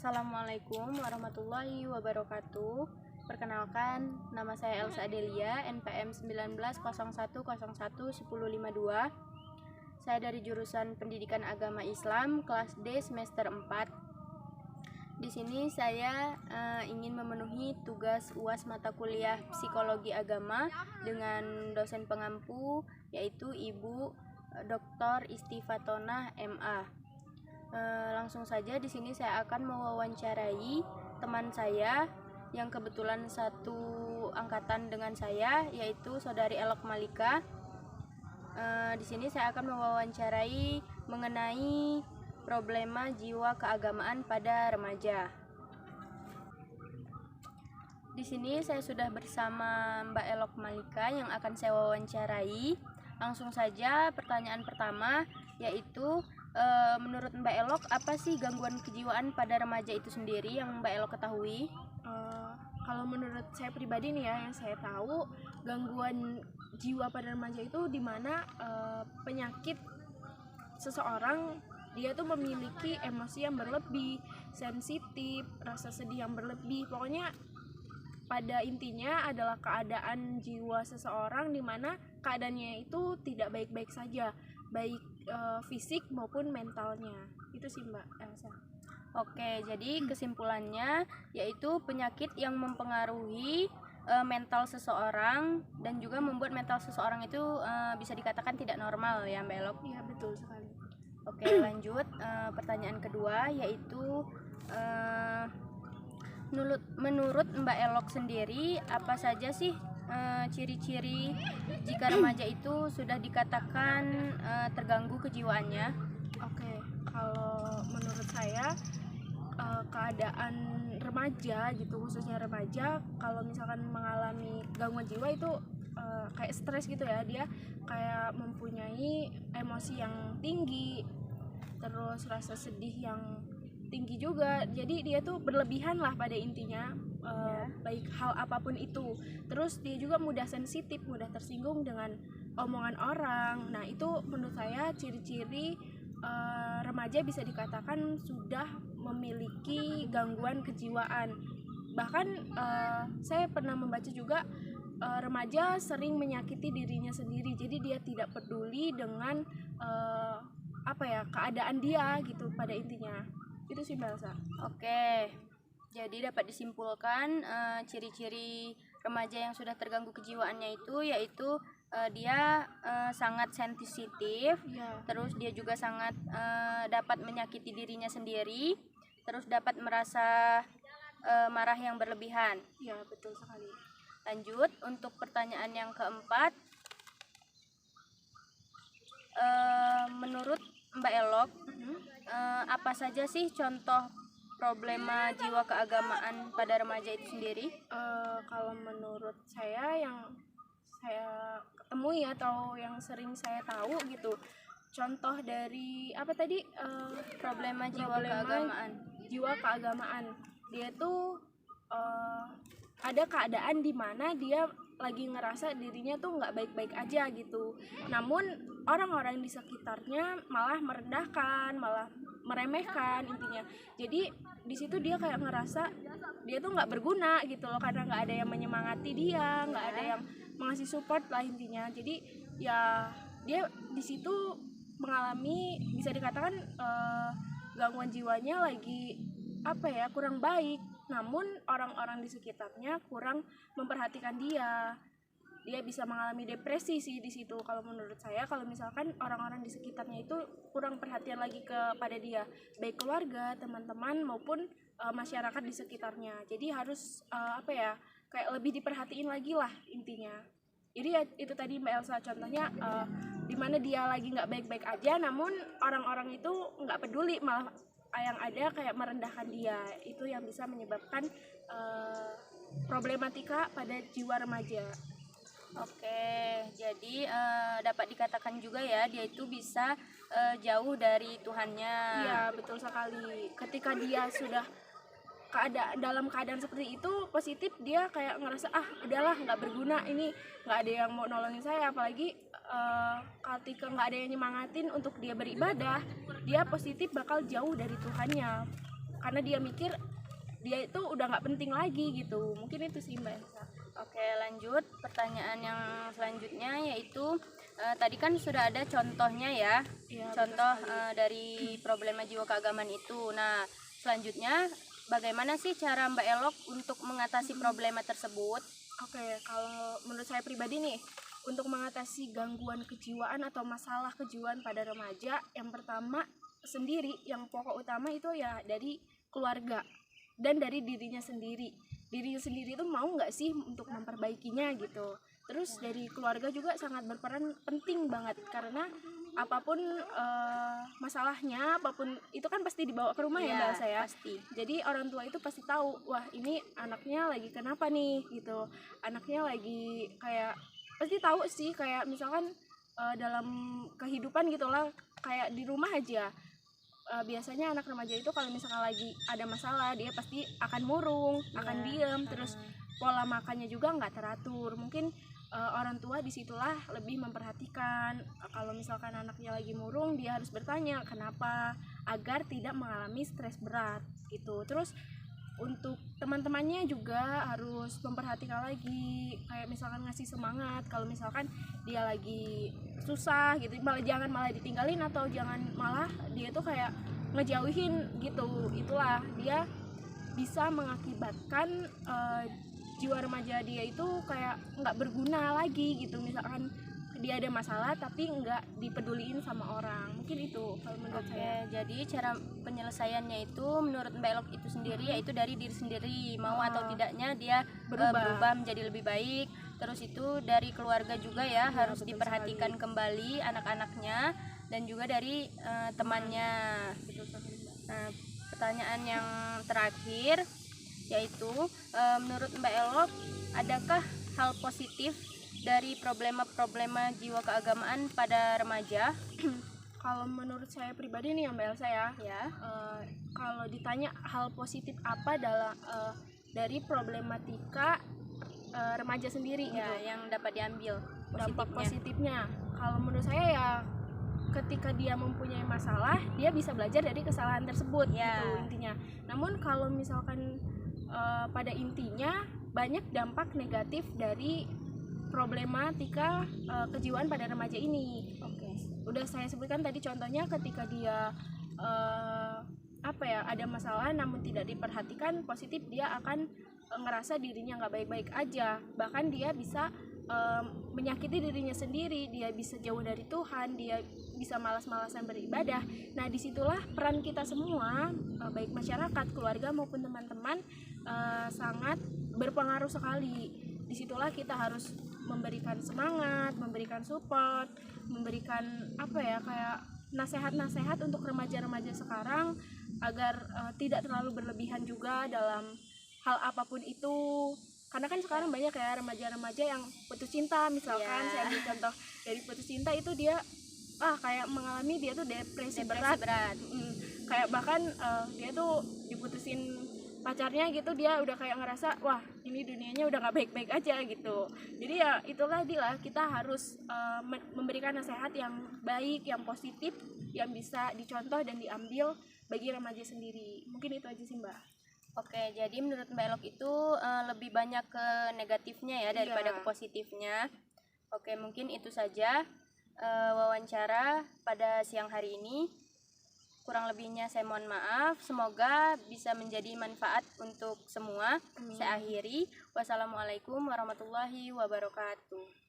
Assalamualaikum warahmatullahi wabarakatuh. Perkenalkan, nama saya Elsa Adelia, NPM 1901011052. Saya dari jurusan Pendidikan Agama Islam, kelas D semester 4. Di sini saya ingin memenuhi tugas UAS mata kuliah Psikologi Agama dengan dosen pengampu yaitu Ibu Dr. Istifatonah MA. Langsung saja di sini saya akan mewawancarai teman saya yang kebetulan satu angkatan dengan saya, yaitu Saudari Elok Malika. Di sini saya akan mewawancarai mengenai problema jiwa keagamaan pada remaja. Di sini saya sudah bersama Mbak Elok Malika yang akan saya wawancarai. Langsung saja pertanyaan pertama, yaitu menurut Mbak Elok, apa sih gangguan kejiwaan pada remaja itu sendiri yang Mbak Elok ketahui? Kalau menurut saya pribadi nih ya, yang saya tahu gangguan jiwa pada remaja itu dimana penyakit seseorang dia tuh memiliki emosi yang berlebih, sensitif, rasa sedih yang berlebih. Pokoknya pada intinya adalah keadaan jiwa seseorang dimana keadaannya itu tidak baik-baik saja, baik fisik maupun mentalnya. Itu sih Mbak Elsa. Oke, jadi kesimpulannya yaitu penyakit yang mempengaruhi mental seseorang dan juga membuat mental seseorang itu bisa dikatakan tidak normal ya Mbak Elok? Iya, betul sekali. Oke, lanjut pertanyaan kedua, yaitu menurut Mbak Elok sendiri, apa saja sih ciri-ciri jika remaja itu sudah dikatakan terganggu kejiwaannya? Oke, kalau menurut saya keadaan remaja gitu, khususnya remaja kalau misalkan mengalami gangguan jiwa itu kayak stres gitu ya, dia kayak mempunyai emosi yang tinggi, terus rasa sedih yang tinggi juga, jadi dia tuh berlebihan lah pada intinya, baik hal apapun itu. Terus dia juga mudah sensitif, mudah tersinggung dengan omongan orang. Nah itu menurut saya ciri-ciri remaja bisa dikatakan sudah memiliki gangguan kejiwaan. Bahkan saya pernah membaca juga remaja sering menyakiti dirinya sendiri, jadi dia tidak peduli dengan keadaan dia gitu pada intinya. Itu sih Mbak Elsa. Oke, jadi dapat disimpulkan ciri-ciri remaja yang sudah terganggu kejiwaannya itu yaitu dia sangat sensitif, terus dia juga sangat dapat menyakiti dirinya sendiri, terus dapat merasa marah yang berlebihan. Ya, betul sekali. Lanjut untuk pertanyaan yang keempat, menurut Mbak Elok, apa saja sih contoh problema jiwa keagamaan pada remaja itu sendiri? Kalau menurut saya yang saya temui atau yang sering saya tahu gitu, contoh dari apa tadi, problema jiwa keagamaan. Dia tuh ada keadaan di mana dia lagi ngerasa dirinya tuh nggak baik-baik aja gitu, namun orang-orang di sekitarnya malah merendahkan, malah meremehkan intinya. Jadi di situ dia kayak ngerasa dia tuh nggak berguna gitu loh, karena nggak ada yang menyemangati dia, nggak ada yang mengasih support lah intinya. Jadi ya dia di situ mengalami, bisa dikatakan gangguan jiwanya lagi kurang baik, namun orang-orang di sekitarnya kurang memperhatikan dia. Dia bisa mengalami depresi sih di situ kalau menurut saya, kalau misalkan orang-orang di sekitarnya itu kurang perhatian lagi kepada dia, baik keluarga, teman-teman maupun masyarakat di sekitarnya. Jadi harus kayak lebih diperhatiin lagi lah intinya. Jadi ya, itu tadi Mbak Elsa contohnya, dimana dia lagi nggak baik-baik aja, namun orang-orang itu nggak peduli, malah yang ada kayak merendahkan dia. Itu yang bisa menyebabkan problematika pada jiwa remaja. Oke, jadi dapat dikatakan juga ya, dia itu bisa jauh dari Tuhannya. Iya, betul sekali. Ketika dia sudah dalam keadaan seperti itu positif, dia kayak ngerasa udahlah nggak berguna, ini nggak ada yang mau nolongin saya, apalagi ketika nggak ada yang nyemangatin untuk dia beribadah, dia positif bakal jauh dari Tuhannya. karena dia mikir dia itu udah nggak penting lagi gitu. Mungkin itu sih Mbak Elsa. Oke, lanjut pertanyaan yang selanjutnya yaitu tadi kan sudah ada contohnya ya, Iya, contoh betul sekali. dari problema jiwa keagamaan itu. Nah, selanjutnya bagaimana sih cara Mbak Elok untuk mengatasi problema tersebut? Oke, kalau menurut saya pribadi nih, untuk mengatasi gangguan kejiwaan atau masalah kejiwaan pada remaja, yang pertama sendiri, yang pokok utama itu ya dari keluarga dan dari dirinya sendiri. Dirinya sendiri itu mau nggak sih untuk memperbaikinya gitu. Terus dari keluarga juga sangat berperan penting banget, karena apapun masalahnya, apapun itu kan pasti dibawa ke rumah ya Mbak Elsa ya. Pasti. Jadi orang tua itu pasti tahu, wah ini anaknya lagi kenapa nih gitu, anaknya lagi kayak, pasti tahu sih, kayak misalkan dalam kehidupan gitulah, kayak di rumah aja. Biasanya anak remaja itu kalau misalkan lagi ada masalah, dia pasti akan murung, akan diem, terus pola makannya juga nggak teratur. Mungkin orang tua disitulah lebih memperhatikan. Kalau misalkan anaknya lagi murung, dia harus bertanya kenapa, agar tidak mengalami stres berat gitu. Terus untuk teman-temannya juga harus memperhatikan lagi, kayak misalkan ngasih semangat kalau misalkan dia lagi susah gitu, malah ditinggalin, atau jangan malah dia tuh kayak ngejauhin gitu. Itulah dia bisa mengakibatkan jiwa remaja dia itu kayak nggak berguna lagi gitu. Misalkan dia ada masalah tapi nggak dipeduliin sama orang. Mungkin itu kalau menurut saya. Jadi cara penyelesaiannya itu menurut Mbak Elok itu sendiri yaitu dari diri sendiri, mau atau tidaknya dia berubah menjadi lebih baik. Terus itu dari keluarga juga ya, harus diperhatikan kembali anak-anaknya, dan juga dari temannya. Nah, pertanyaan yang terakhir yaitu menurut Mbak Elok, adakah hal positif dari problema-problema jiwa keagamaan pada remaja? Kalau menurut saya pribadi nih Mbak Elsa ya, kalau ditanya hal positif apa dalam dari problematika remaja sendiri Ya, gitu, yang dapat diambil dampak positifnya. positifnya, kalau menurut saya ya ketika dia mempunyai masalah, dia bisa belajar dari kesalahan tersebut gitu intinya. Namun kalau misalkan pada intinya banyak dampak negatif dari problematika kejiwaan pada remaja ini. Udah saya sebutkan tadi contohnya, ketika dia ada masalah namun tidak diperhatikan positif, dia akan ngerasa dirinya nggak baik-baik aja, bahkan dia bisa menyakiti dirinya sendiri, dia bisa jauh dari Tuhan, dia bisa malas-malasan beribadah. Nah disitulah peran kita semua, baik masyarakat, keluarga maupun teman-teman, sangat berpengaruh sekali. Disitulah kita harus memberikan semangat, memberikan support, memberikan kayak nasihat-nasihat untuk remaja-remaja sekarang, agar tidak terlalu berlebihan juga dalam hal apapun itu. Karena kan sekarang banyak ya remaja-remaja yang putus cinta, misalkan saya ambil contoh dari putus cinta itu, dia kayak mengalami, dia tuh depresi berat. Kayak bahkan dia tuh diputusin pacarnya gitu, dia udah kayak ngerasa wah ini dunianya udah nggak baik-baik aja gitu. Jadi ya itulah kita harus memberikan nasihat yang baik, yang positif, yang bisa dicontoh dan diambil bagi remaja sendiri. Mungkin itu aja sih Mbak. Oke, jadi menurut Mbak Elok itu lebih banyak ke negatifnya ya daripada ke positifnya. Oke, mungkin itu saja wawancara pada siang hari ini. Kurang lebihnya saya mohon maaf. Semoga bisa menjadi manfaat untuk semua. Saya akhiri. Wassalamualaikum warahmatullahi wabarakatuh.